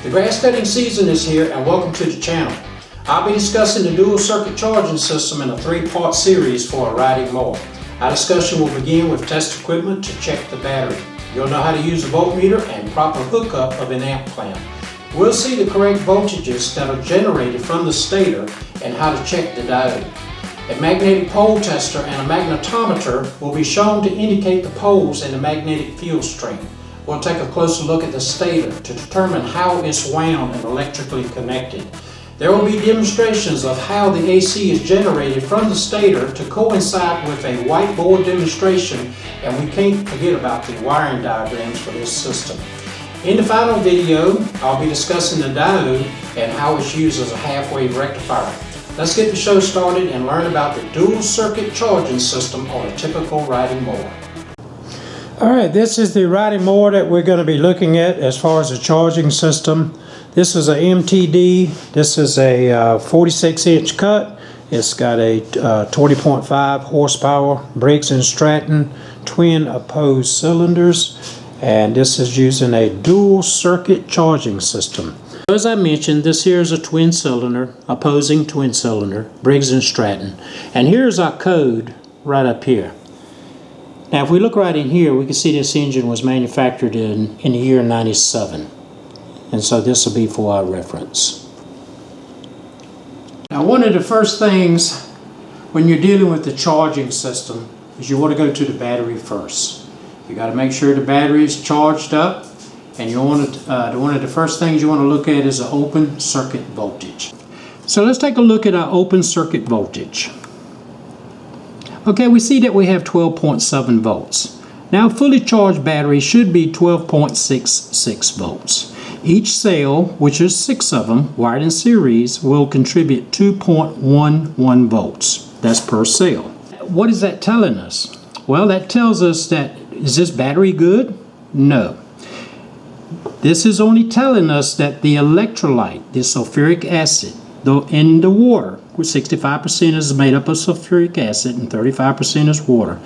The grass cutting season is here, and welcome to the channel. I'll be discussing the dual circuit charging system in a three-part series for a riding mower. Our discussion will begin with test equipment to check the battery. You'll know how to use a voltmeter and proper hookup of an amp clamp. We'll see the correct voltages that are generated from the stator and how to check the diode. A magnetic pole tester and a magnetometer will be shown to indicate the poles in the magnetic field strength. We'll take a closer look at the stator to determine how it's wound and electrically connected. There will be demonstrations of how the AC is generated from the stator to coincide with a whiteboard demonstration, and we can't forget about the wiring diagrams for this system. In the final video, I'll be discussing the diode and how it's used as a half-wave rectifier. Let's get the show started and learn about the dual circuit charging system on a typical riding mower. Alright, this is the riding mower that we're going to be looking at as far as the charging system. This is a MTD. This is a 46-inch cut. It's got a 20.5 horsepower Briggs & Stratton twin opposed cylinders, and this is using a dual circuit charging system. As I mentioned, this here is a twin cylinder, opposing twin cylinder, Briggs & Stratton. And here's our code right up here. Now if we look right in here, we can see this engine was manufactured in the year 97. And so this will be for our reference. Now one of the first things when you're dealing with the charging system is you want to go to the battery first. You got to make sure the battery is charged up, and you want to, one of the first things you want to look at is the open circuit voltage. So let's take a look at our open circuit voltage. Okay, we see that we have 12.7 volts. Now a fully charged battery should be 12.66 volts. Each cell, which is 6 of them, wired in series, will contribute 2.11 volts. That's per cell. What is that telling us? Well, that tells us that, is this battery good? No. This is only telling us that the electrolyte, the sulfuric acid, in the water, which 65% is made up of sulfuric acid and 35% is water,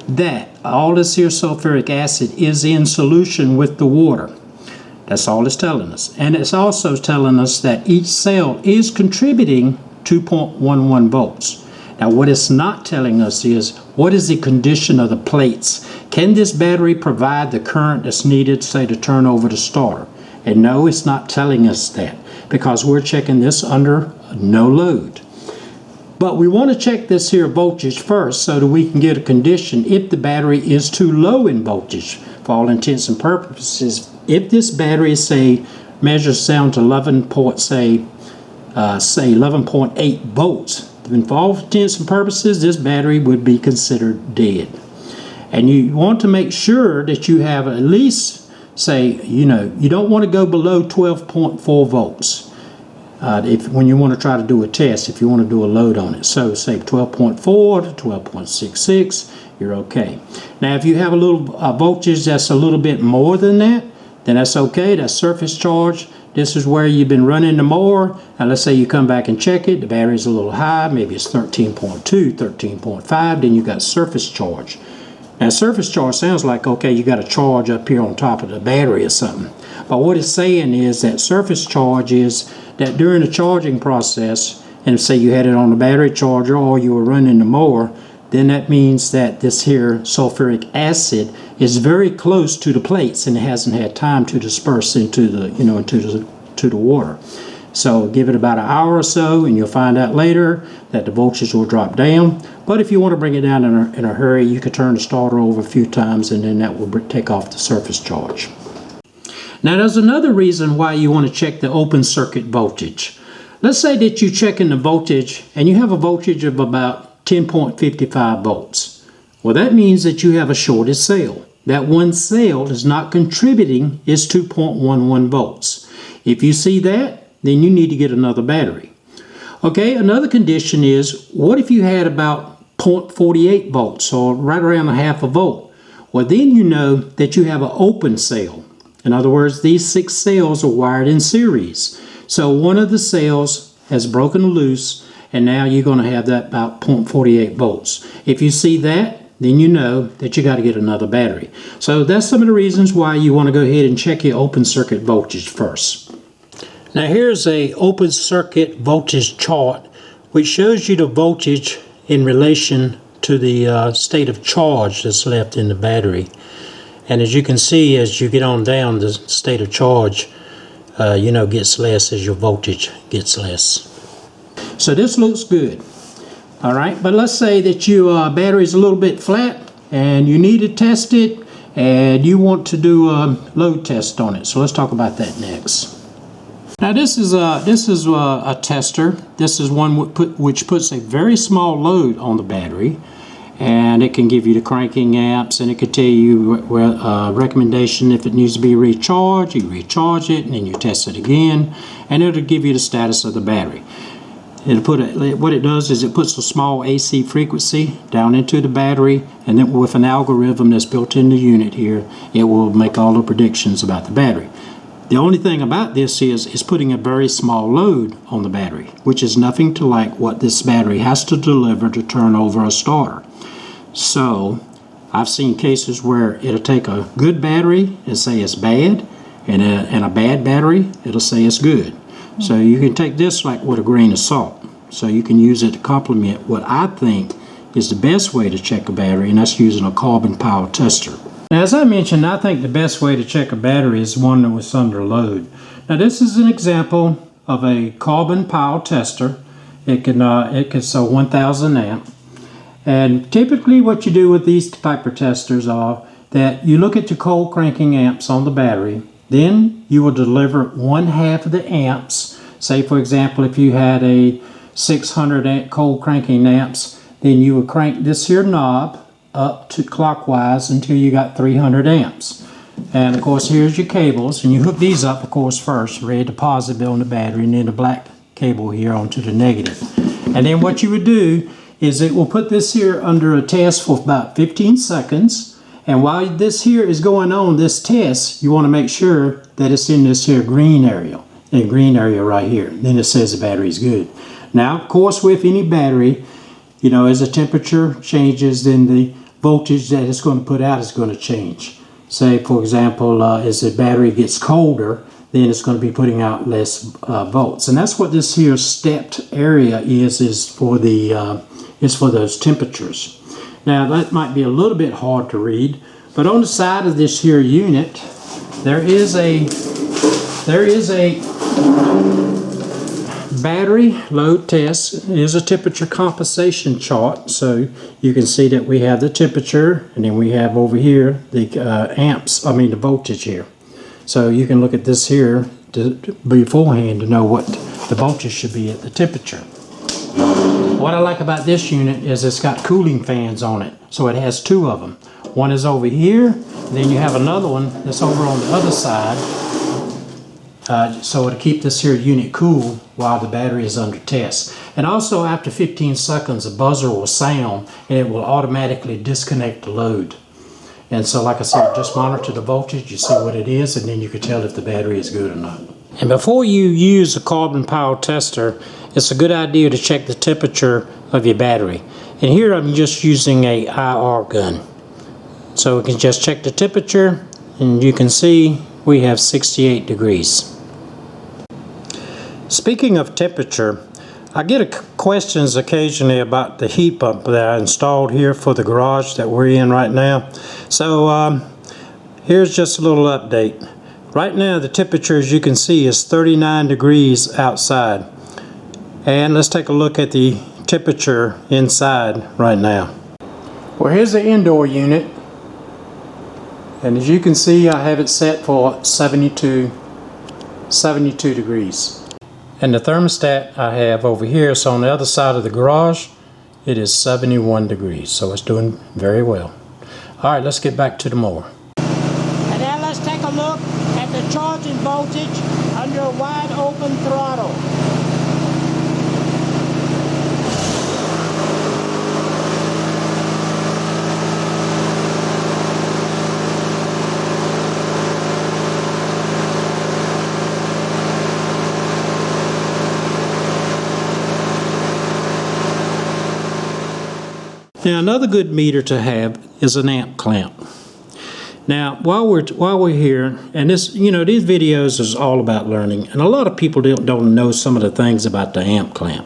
that all this here sulfuric acid is in solution with the water. That's all it's telling us. And it's also telling us that each cell is contributing 2.11 volts. Now what it's not telling us is, what is the condition of the plates? Can this battery provide the current that's needed, say, to turn over the starter? And no, it's not telling us that, because we're checking this under no load. But we want to check this here voltage first so that we can get a condition if the battery is too low in voltage. For all intents and purposes, if this battery, say, measures down to 11.8 volts, then for all intents and purposes, this battery would be considered dead. And you want to make sure that you have at least, say, you don't want to go below 12.4 volts. When you want to try to do a test, if you want to do a load on it. So say 12.4 to 12.66, you're okay. Now if you have a little voltage that's a little bit more than that, then that's okay. That's surface charge. This is where you've been running the mower, and let's say you come back and check it, the battery's a little high, maybe it's 13.2, 13.5, then you got surface charge. Now surface charge sounds like, okay, you got a charge up here on top of the battery or something. But what it's saying is that surface charge is that during the charging process, and say you had it on the battery charger or you were running the mower, then that means that this here sulfuric acid is very close to the plates and it hasn't had time to disperse into the, to the water. So give it about an hour or so and you'll find out later that the voltage will drop down. But if you want to bring it down in a hurry, you could turn the starter over a few times and then that will take off the surface charge. Now there's another reason why you want to check the open circuit voltage. Let's say that you're checking the voltage and you have a voltage of about 10.55 volts. Well, that means that you have a shorted cell. That one cell is not contributing its 2.11 volts. If you see that, then you need to get another battery. Okay, another condition is, what if you had about 0.48 volts or right around a half a volt? Well, then you know that you have an open cell. In other words, these 6 cells are wired in series. So one of the cells has broken loose, and now you're going to have that about 0.48 volts. If you see that, then you know that you got to get another battery. So that's some of the reasons why you want to go ahead and check your open circuit voltage first. Now here's a open circuit voltage chart which shows you the voltage in relation to the state of charge that's left in the battery. And as you can see, as you get on down, the state of charge gets less as your voltage gets less. So this looks good. All right, but let's say that your battery is a little bit flat and you need to test it and you want to do a load test on it. So let's talk about that next. Now this is a tester. This is one which puts a very small load on the battery, and it can give you the cranking amps, and it could tell you recommendation if it needs to be recharged. You recharge it and then you test it again, and it'll give you the status of the battery. What it does is it puts a small AC frequency down into the battery, and then with an algorithm that's built in the unit here, it will make all the predictions about the battery. The only thing about this is putting a very small load on the battery, which is nothing to like what this battery has to deliver to turn over a starter. So I've seen cases where it'll take a good battery and say it's bad, and a bad battery, it'll say it's good. So you can take this like with a grain of salt. So you can use it to complement what I think is the best way to check a battery, and that's using a carbon power tester. Now, as I mentioned, I think the best way to check a battery is one that was under load. Now this is an example of a carbon power tester. It can sell 1000 amp. And typically what you do with these type of testers are that you look at your cold cranking amps on the battery. Then you will deliver 1/2 of the amps. Say for example, if you had a 600 amp cold cranking amps, then you would crank this here knob up to clockwise until you got 300 amps. And of course here's your cables, and you hook these up of course first, red to positive on the battery, and then the black cable here onto the negative. And then what you would do is it will put this here under a test for about 15 seconds. And while this here is going on, this test, you want to make sure that it's in this here green area right here. Then it says the battery is good. Now, of course, with any battery, as the temperature changes, then the voltage that it's going to put out is going to change. Say, for example, as the battery gets colder, then it's going to be putting out less volts. And that's what this here stepped area is for those temperatures. Now that might be a little bit hard to read, but on the side of this here unit, there is a battery load test. It is a temperature compensation chart, so you can see that we have the temperature, and then we have over here the the voltage here. So you can look at this here beforehand to know what the voltage should be at the temperature. What I like about this unit is it's got cooling fans on it. So it has 2 of them. One is over here, and then you have another one that's over on the other side. So it'll keep this here unit cool while the battery is under test. And also after 15 seconds, a buzzer will sound and it will automatically disconnect the load. And so like I said, just monitor the voltage, you see what it is, and then you can tell if the battery is good or not. And before you use a carbon power tester, it's a good idea to check the temperature of your battery. And here I'm just using a IR gun. So we can just check the temperature, and you can see we have 68 degrees. Speaking of temperature, I get questions occasionally about the heat pump that I installed here for the garage that we're in right now. So here's just a little update. Right now the temperature, as you can see, is 39 degrees outside. And let's take a look at the temperature inside right now. Well, here's the indoor unit. And as you can see, I have it set for 72 degrees. And the thermostat I have over here, so on the other side of the garage, it is 71 degrees. So it's doing very well. All right, let's get back to the mower. And now let's take a look at the charging voltage under a wide open throttle. Now another good meter to have is an amp clamp. Now, while we're here, and this, you know, these videos is all about learning, and a lot of people don't know some of the things about the amp clamp.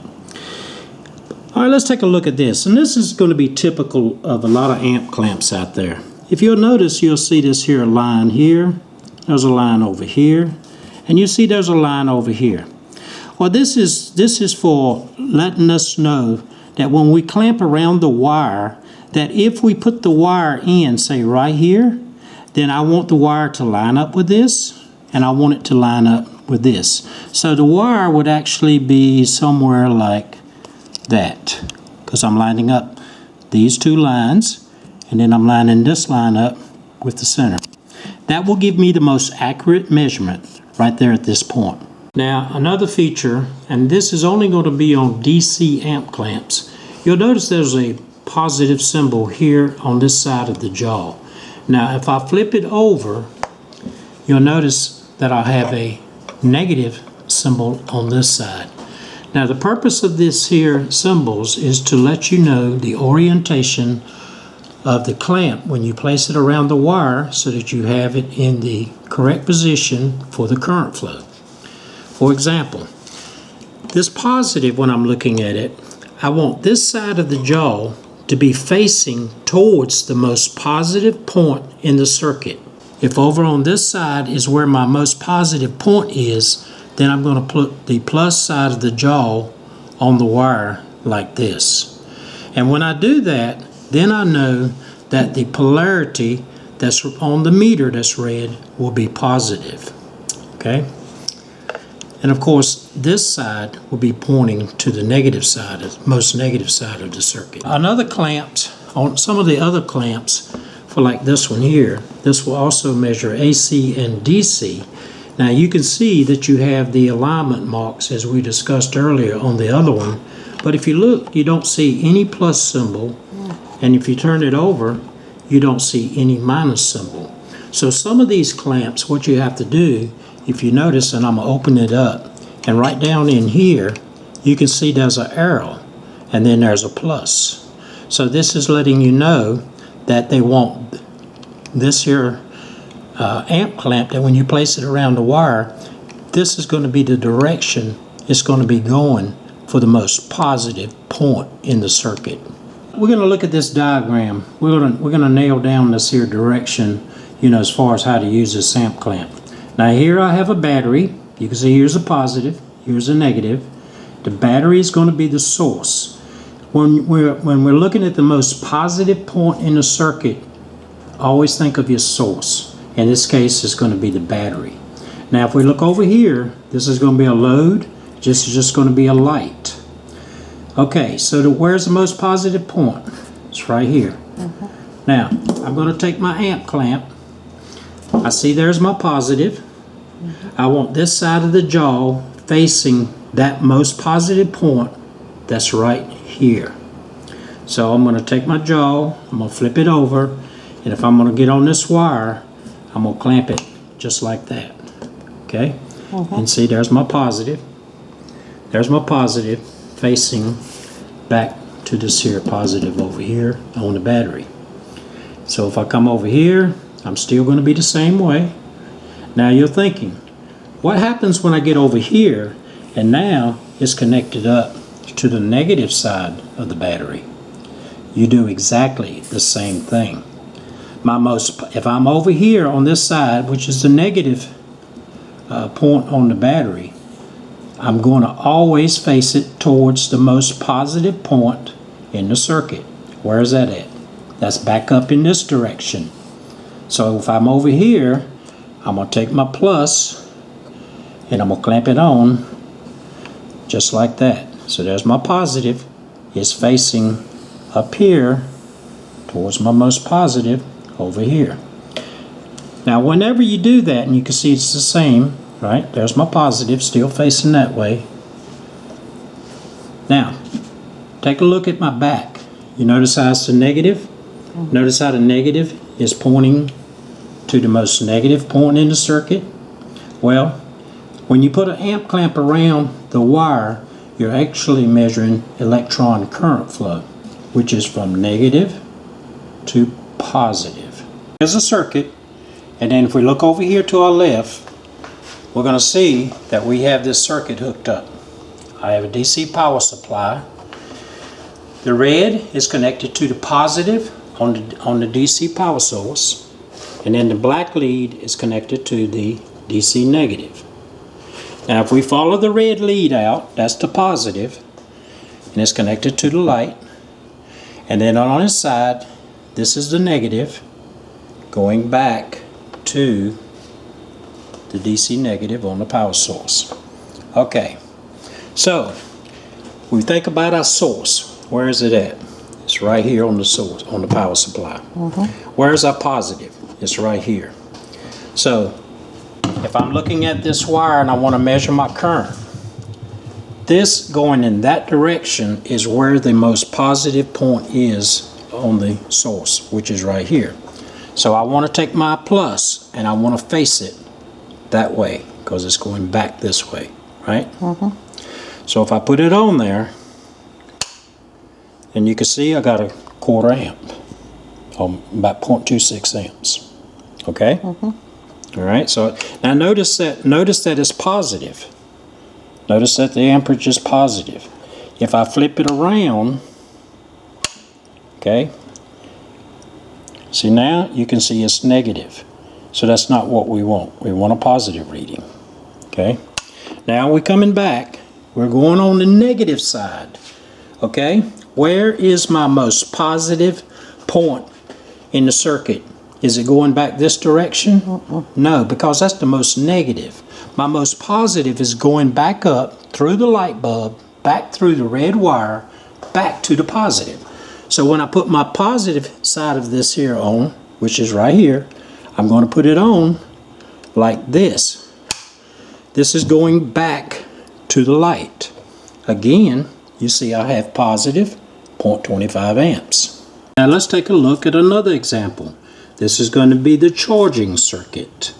All right, let's take a look at this, and this is going to be typical of a lot of amp clamps out there. If you'll notice, you'll see this here line here. There's a line over here, and you see there's a line over here. Well, this is for letting us know that when we clamp around the wire, that if we put the wire in, say right here, then I want the wire to line up with this, and I want it to line up with this. So the wire would actually be somewhere like that, because I'm lining up these two lines, and then I'm lining this line up with the center. That will give me the most accurate measurement right there at this point. Now, another feature, and this is only going to be on DC amp clamps, you'll notice there's a positive symbol here on this side of the jaw. Now, if I flip it over, you'll notice that I have a negative symbol on this side. Now, the purpose of this here symbols is to let you know the orientation of the clamp when you place it around the wire so that you have it in the correct position for the current flow. For example, this positive, when I'm looking at it, I want this side of the jaw to be facing towards the most positive point in the circuit. If over on this side is where my most positive point is, then I'm going to put the plus side of the jaw on the wire like this. And when I do that, then I know that the polarity that's on the meter that's read will be positive. Okay? And of course, this side will be pointing to the negative side, the most negative side of the circuit. Another clamps, on some of the other clamps, for like this one here, this will also measure AC and DC. Now you can see that you have the alignment marks as we discussed earlier on the other one, but if you look, you don't see any plus symbol, and if you turn it over, you don't see any minus symbol. So some of these clamps, what you have to do, if you notice, and I'm going to open it up, and right down in here, you can see there's an arrow, and then there's a plus. So this is letting you know that they want this here amp clamp, that when you place it around the wire, this is going to be the direction it's going to be going for the most positive point in the circuit. We're going to look at this diagram. We're going to nail down this here direction, you know, as far as how to use this amp clamp. Now here I have a battery. You can see here's a positive, here's a negative. The battery is going to be the source. When we're looking at the most positive point in the circuit, always think of your source. In this case, it's going to be the battery. Now if we look over here, this is going to be a load, this is just going to be a light. Okay, so where's the most positive point? It's right here. Now, I'm going to take my amp clamp. I see there's my positive. I want this side of the jaw facing that most positive point that's right here. So I'm going to take my jaw, I'm going to flip it over, and if I'm going to get on this wire, I'm going to clamp it just like that. Okay? And see, there's my positive. There's my positive facing back to this here positive over here on the battery. So if I come over here, I'm still going to be the same way. Now you're thinking, what happens when I get over here and now it's connected up to the negative side of the battery? You do exactly the same thing. If I'm over here on this side, which is the negative point on the battery, I'm going to always face it towards the most positive point in the circuit. Where is that at? That's back up in this direction. So if I'm over here, I'm going to take my plus and I'm going to clamp it on just like that. So there's my positive. It's facing up here towards my most positive over here. Now whenever you do that, and you can see it's the same, right? There's my positive still facing that way. Now take a look at my back. You notice how it's the negative? Notice how the negative is pointing to the most negative point in the circuit? Well, when you put an amp clamp around the wire, you're actually measuring electron current flow, which is from negative to positive. Here's a circuit, And then if we look over here to our left, we're going to see that we have this circuit hooked up. I have a DC power supply. The red is connected to the positive on the DC power source, and then the black lead is connected to the DC negative. Now if we follow the red lead out, that's the positive, and it's connected to the light. And then on its side, this is the negative going back to the DC negative on the power source. Okay, so we think about our source. Where is it at? It's right here on the source, on the power supply. Where's our positive? It's right here. So if I'm looking at this wire and I want to measure my current, this going in that direction is where the most positive point is on the source, which is right here. So I want to take my plus and I want to face it that way because it's going back this way, right? So if I put it on there, and you can see I got a 1/4 amp, about 0.26 amps. Okay? All right, so now notice that it's positive. Notice that the amperage is positive. If I flip it around, okay, see now you can see it's negative. So that's not what we want. We want a positive reading. Okay? Now we're coming back. We're going on the negative side. Okay? Where is my most positive point in the circuit? Is it going back this direction? No, because that's the most negative. My most positive is going back up through the light bulb, back through the red wire, back to the positive. So when I put my positive side of this here on, which is right here, I'm going to put it on like this. This is going back to the light. Again, you see I have positive 0.25 amps. Now let's take a look at another example. This is going to be the charging circuit.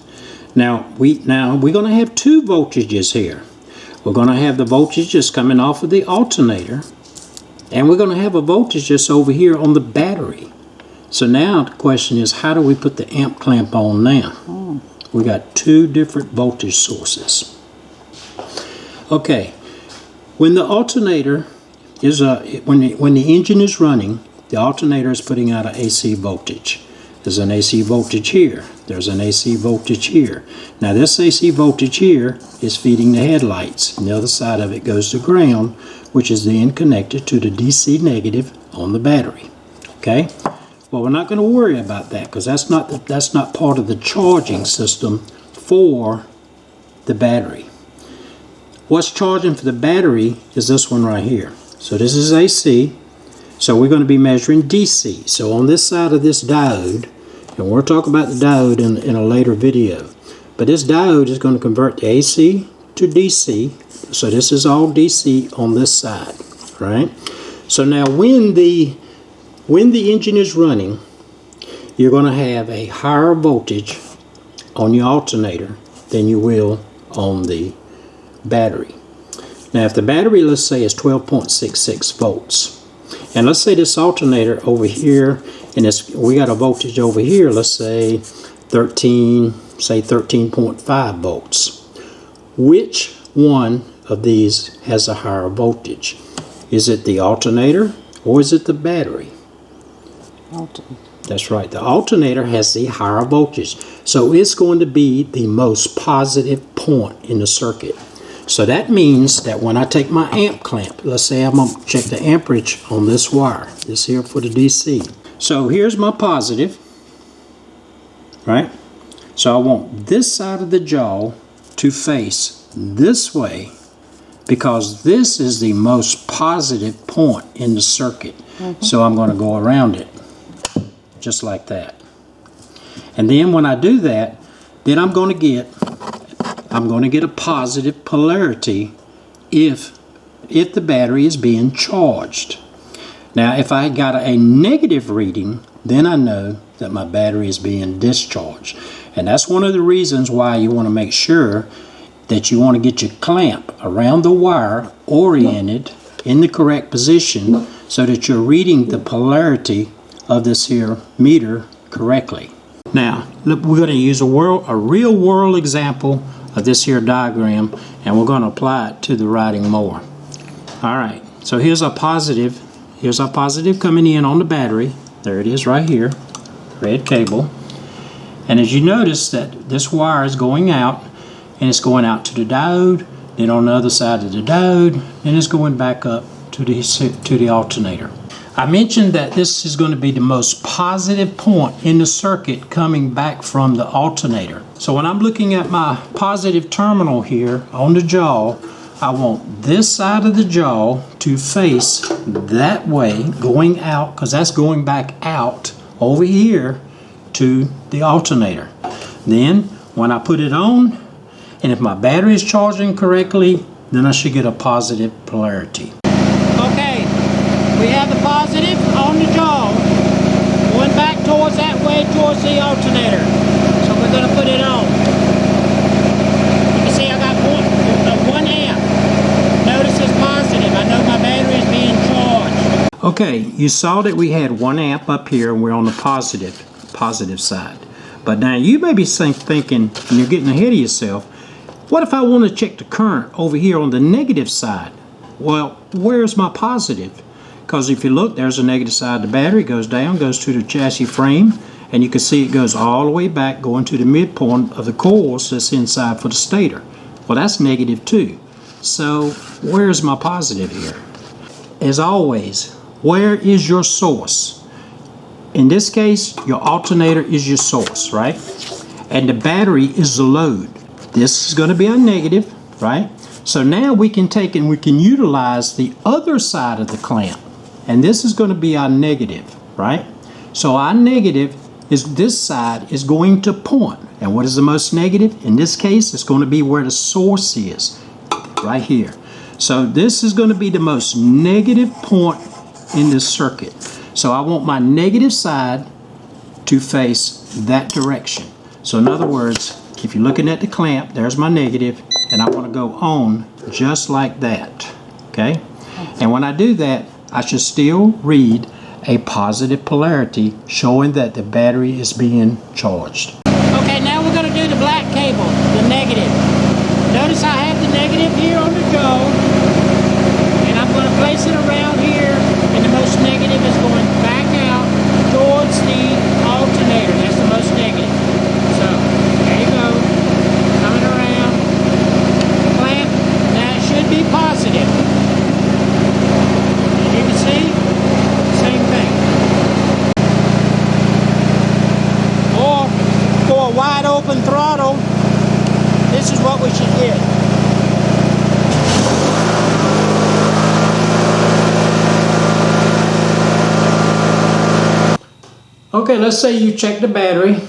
Now we're going to have two voltages here. We're going to have the voltage that's coming off of the alternator, and we're going to have a voltage just over here on the battery. So now the question is, how do we put the amp clamp on now? We got two different voltage sources. Okay, when the alternator is when the engine is running, the alternator is putting out an AC voltage. There's an AC voltage here. There's an AC voltage here. Now this AC voltage here is feeding the headlights, and the other side of it goes to ground, which is then connected to the DC negative on the battery. Okay. Well, we're not going to worry about that because that's not part of the charging system for the battery. What's charging for the battery is this one right here. So this is AC. So we're going to be measuring DC. So on this side of this diode, and we'll talk about the diode in a later video, but this diode is going to convert the AC to DC. So this is all DC on this side, right? So now when the engine is running, you're going to have a higher voltage on your alternator than you will on the battery. Now if the battery, let's say, is 12.66 volts, and let's say this alternator over here, and we got a voltage over here, let's say 13.5 volts. Which one of these has a higher voltage? Is it the alternator or is it the battery? That's right, the alternator has the higher voltage, so it's going to be the most positive point in the circuit. So that means that when I take my amp clamp, let's say I'm going to check the amperage on this wire, this here for the DC. So here's my positive, right? So I want this side of the jaw to face this way because this is the most positive point in the circuit. So I'm going to go around it just like that. And then when I do that, then I'm going to get a positive polarity if the battery is being charged. Now if I got a negative reading, then I know that my battery is being discharged. And that's one of the reasons why you want to make sure that you want to get your clamp around the wire oriented in the correct position so that you're reading the polarity of this here meter correctly. Now, look, we're going to use a real world example of this here diagram, and we're going to apply it to the riding mower. Alright, so here's our positive. Here's our positive coming in on the battery. There it is right here, red cable. And as you notice that this wire is going out, and it's going out to the diode, then on the other side of the diode, and it's going back up to the alternator. I mentioned that this is going to be the most positive point in the circuit coming back from the alternator. So when I'm looking at my positive terminal here on the jaw, I want this side of the jaw to face that way, going out, because that's going back out over here to the alternator. Then when I put it on, and if my battery is charging correctly, then I should get a positive polarity. Okay, we have the positive on the jaw going back towards that way towards the alternator. So we're going to put it on. You can see I got 1 amp. Notice it's positive. I know my battery is being charged. Okay, you saw that we had 1 amp up here and we're on the positive side. But now you may be thinking, and you're getting ahead of yourself, what if I want to check the current over here on the negative side? Well, where's my positive? Because if you look, there's a negative side. The battery goes down, goes to the chassis frame, and you can see it goes all the way back, going to the midpoint of the coils that's inside for the stator. Well, that's negative too. So where's my positive here? As always, where is your source? In this case, your alternator is your source, right? And the battery is the load. This is going to be a negative, right? So now we can take and we can utilize the other side of the clamp. And this is going to be our negative, right? So our negative is this side is going to point. And what is the most negative? In this case, it's going to be where the source is, right here. So this is going to be the most negative point in this circuit. So I want my negative side to face that direction. So in other words, if you're looking at the clamp, there's my negative, and I want to go on just like that, okay? And when I do that, I should still read a positive polarity showing that the battery is being charged. Okay, now we're going to do the black cable, the negative. Notice I have the negative here on the jaw, and I'm going to place it around here, and the most negative is going back out towards the alternator. That's the most negative. So, there you go. Coming around. Clamp. Now it should be positive. As you can see, same thing. Or, for a wide open throttle, this is what we should get. Okay, let's say you check the battery.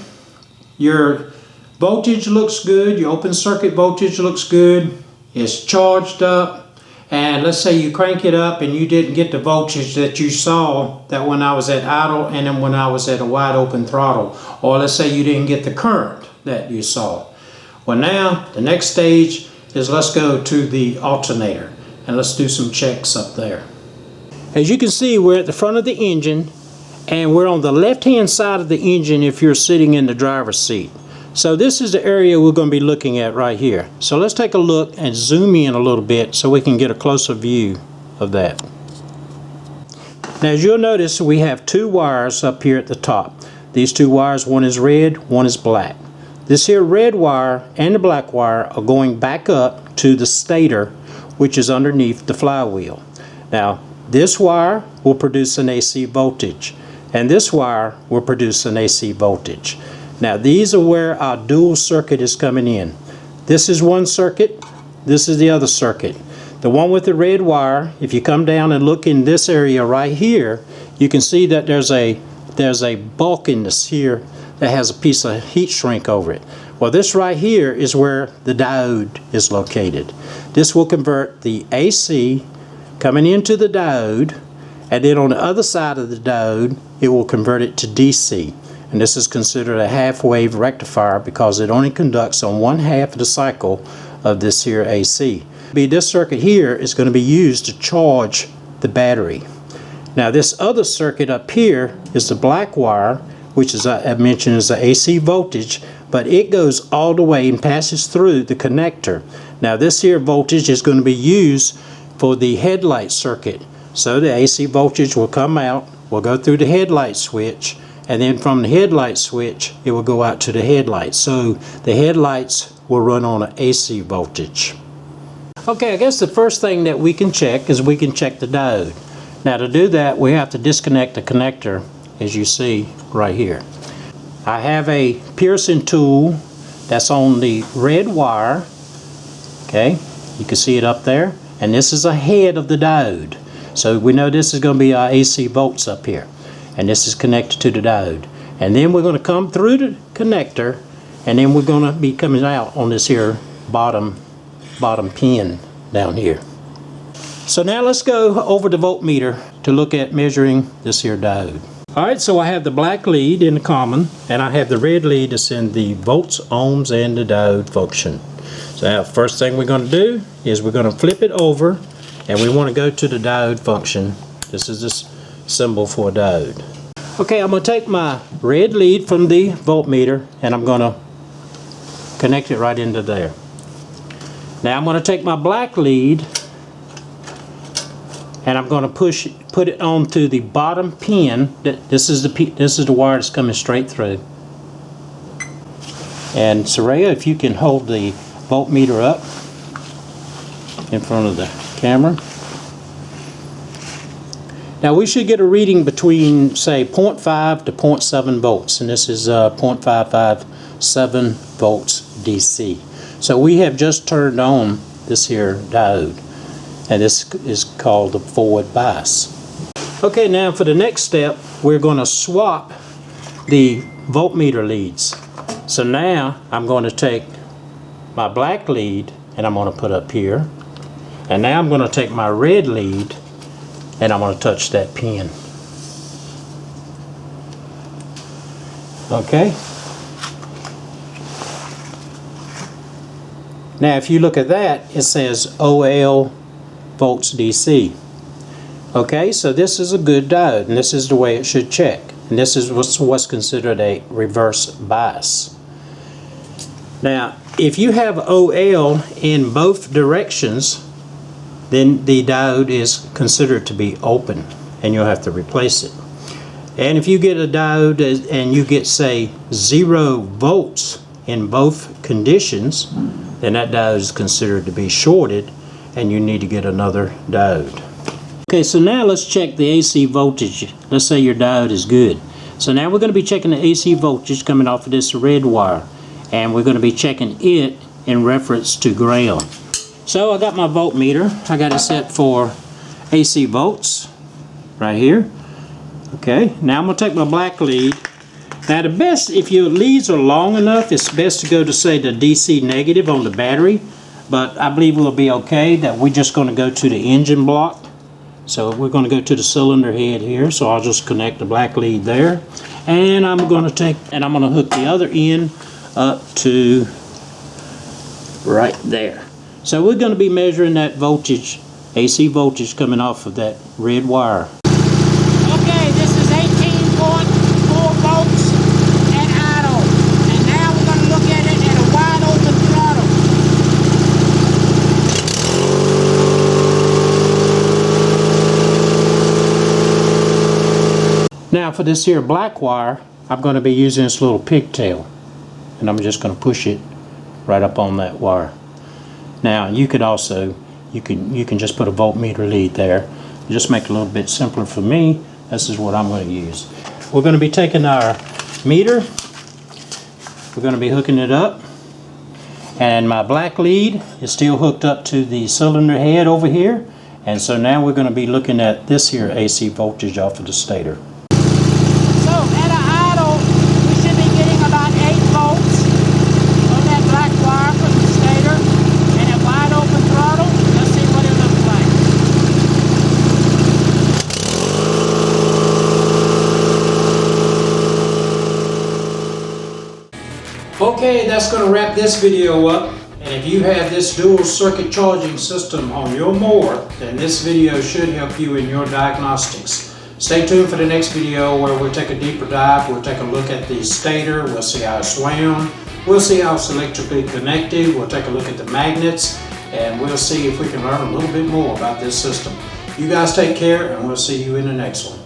Your voltage looks good, your open circuit voltage looks good, it's charged up, and let's say you crank it up and you didn't get the voltage that you saw that when I was at idle and then when I was at a wide open throttle, or let's say you didn't get the current that you saw. Well, now the next stage is let's go to the alternator and let's do some checks up there. As you can see, we're at the front of the engine, and we're on the left-hand side of the engine if you're sitting in the driver's seat. So this is the area we're going to be looking at right here. So let's take a look and zoom in a little bit so we can get a closer view of that. Now, as you'll notice, we have 2 wires up here at the top. These 2 wires, one is red, one is black. This here red wire and the black wire are going back up to the stator, which is underneath the flywheel. Now, this wire will produce an AC voltage, and this wire will produce an AC voltage. Now, these are where our dual circuit is coming in. This is one circuit, this is the other circuit. The one with the red wire, if you come down and look in this area right here, you can see that there's a bulkiness here that has a piece of heat shrink over it. Well, this right here is where the diode is located. This will convert the AC coming into the diode, and then on the other side of the diode, it will convert it to DC. And this is considered a half-wave rectifier because it only conducts on 1/2 of the cycle of this here AC. This circuit here is going to be used to charge the battery. Now, this other circuit up here is the black wire, which is I mentioned is the AC voltage, but it goes all the way and passes through the connector. Now this here voltage is going to be used for the headlight circuit. So the AC voltage will come out, will go through the headlight switch, and then from the headlight switch it will go out to the headlights. So the headlights will run on an AC voltage. Okay, I guess the first thing that we can check is we can check the diode. Now to do that we have to disconnect the connector, as you see right here. I have a piercing tool that's on the red wire. Okay, you can see it up there, and this is a head of the diode. So we know this is going to be our AC volts up here, and this is connected to the diode. And then we're going to come through the connector, and then we're going to be coming out on this here bottom pin down here. So now let's go over the voltmeter to look at measuring this here diode. Alright, so I have the black lead in the common, and I have the red lead that's in the volts, ohms, and the diode function. So now first thing we're going to do is we're going to flip it over, and we want to go to the diode function. This is this symbol for a diode. Okay, I'm going to take my red lead from the voltmeter, and I'm going to connect it right into there. Now I'm going to take my black lead, and I'm going to put it onto the bottom pin. This is the wire that's coming straight through. And Saraya, if you can hold the voltmeter up in front of the camera. Now we should get a reading between, say, 0.5 to 0.7 volts, and this is 0.557 volts DC. So we have just turned on this here diode, and this is called the forward bias. Okay, now for the next step, we're going to swap the voltmeter leads. So now I'm going to take my black lead and I'm going to put up here, and now I'm going to take my red lead and I'm going to touch that pin. Okay. Now if you look at that, it says OL volts DC. Okay, so this is a good diode, and this is the way it should check. And this is what's considered a reverse bias. Now, if you have OL in both directions, then the diode is considered to be open, and you'll have to replace it. And if you get a diode and you get, say, 0 volts in both conditions, then that diode is considered to be shorted, and you need to get another diode. Okay, so now let's check the AC voltage. Let's say your diode is good. So now we're going to be checking the AC voltage coming off of this red wire, and we're going to be checking it in reference to ground. So I got my voltmeter. I got it set for AC volts right here. Okay, now I'm going to take my black lead. Now the best, if your leads are long enough, it's best to go to, say, the DC negative on the battery, but I believe we'll be okay that we're just going to go to the engine block. So we're going to go to the cylinder head here, so I'll just connect the black lead there, and I'm going to hook the other end up to right there. So we're going to be measuring that voltage, AC voltage coming off of that red wire. Okay, this is 18.4 volts at idle, and now we're going to look at it at a wide open throttle. Now for this here black wire, I'm going to be using this little pigtail, and I'm just going to push it right up on that wire. Now you could also, you can just put a voltmeter lead there. Just make it a little bit simpler for me. This is what I'm going to use. We're going to be taking our meter, we're going to be hooking it up, and my black lead is still hooked up to the cylinder head over here, and so now we're going to be looking at this here AC voltage off of the stator. So at an idle, we should be getting about 8 volts on that black wire from the stator, and at wide open throttle, let's see what it looks like. Okay, that's going to wrap this video up. And if you have this dual circuit charging system on your mower, then this video should help you in your diagnostics. Stay tuned for the next video where we'll take a deeper dive. We'll take a look at the stator. We'll see how it's wound. We'll see how it's electrically connected. We'll take a look at the magnets, and we'll see if we can learn a little bit more about this system. You guys take care, and we'll see you in the next one.